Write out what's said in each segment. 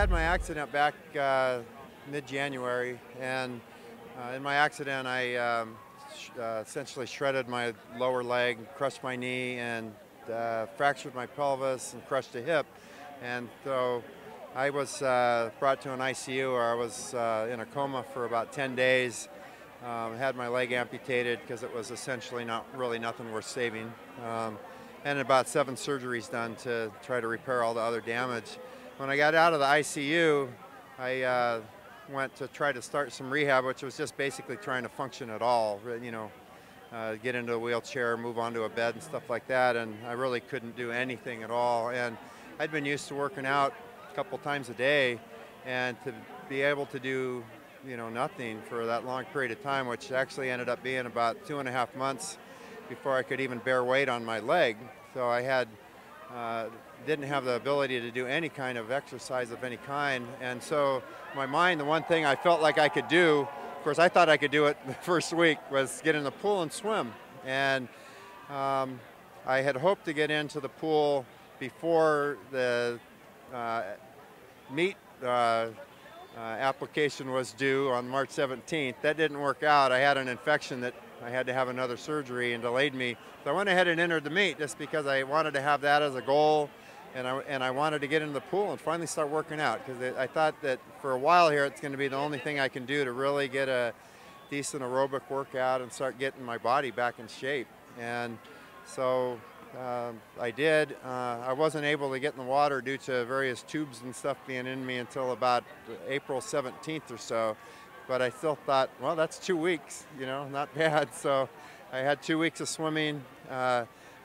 had my accident back mid-January, and in my accident I essentially shredded my lower leg, crushed my knee, and fractured my pelvis and crushed a hip. And so I was brought to an ICU where I was in a coma for about 10 days. Had my leg amputated because it was essentially not really nothing worth saving. And about 7 surgeries done to try to repair all the other damage. When I got out of the ICU, I went to try to start some rehab, which was just basically trying to function at all, you know, get into a wheelchair, move onto a bed and stuff like that, and I really couldn't do anything at all. And I'd been used to working out a couple times a day, and to be able to do, you know, nothing for that long period of time, which actually ended up being about 2.5 months before I could even bear weight on my leg. So I had didn't have the ability to do any kind of exercise of any kind. And so my mind, the one thing I felt like I could do, of course I thought I could do it the first week, was get in the pool and swim. And I had hoped to get into the pool before the meet application was due on March 17th. That didn't work out. I had an infection that I had to have another surgery and delayed me. So I went ahead and entered the meet just because I wanted to have that as a goal, and I wanted to get into the pool and finally start working out, because I thought that for a while here it's going to be the only thing I can do to really get a decent aerobic workout and start getting my body back in shape. And so I did. I wasn't able to get in the water due to various tubes and stuff being in me until about April 17th or so. But I still thought, well, that's 2 weeks, you know, not bad. So I had 2 weeks of swimming.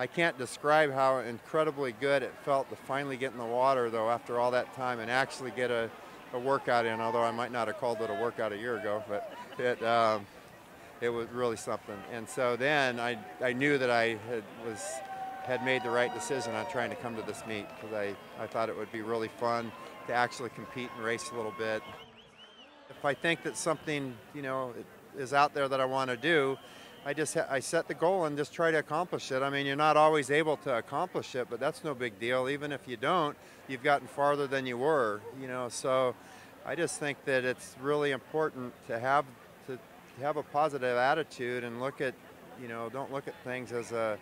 I can't describe how incredibly good it felt to finally get in the water, though, after all that time, and actually get a workout in, although I might not have called it a workout a year ago, but it was really something. And so then I knew that I had made the right decision on trying to come to this meet, because I thought it would be really fun to actually compete and race a little bit. If I think that something, you know, is out there that I want to do, I set the goal and just try to accomplish it. I mean, you're not always able to accomplish it, but that's no big deal. Even if you don't, you've gotten farther than you were, you know. So I just think that it's really important to have a positive attitude and look at, you know, don't look at things as a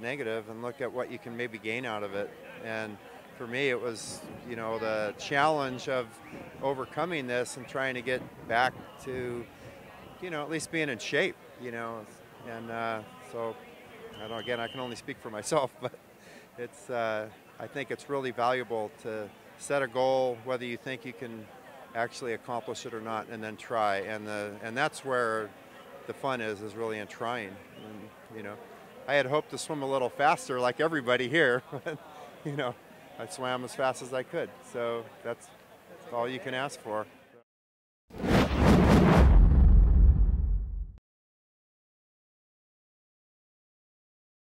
negative, and look at what you can maybe gain out of it. And for me, it was, you know, the challenge of overcoming this and trying to get back to, you know, at least being in shape, you know. And so, I don't, again, I can only speak for myself, but it's, I think it's really valuable to set a goal, whether you think you can actually accomplish it or not, and then try. And that's where the fun is really in trying. And, you know, I had hoped to swim a little faster like everybody here, but, you know, I swam as fast as I could. So that's all you can ask for.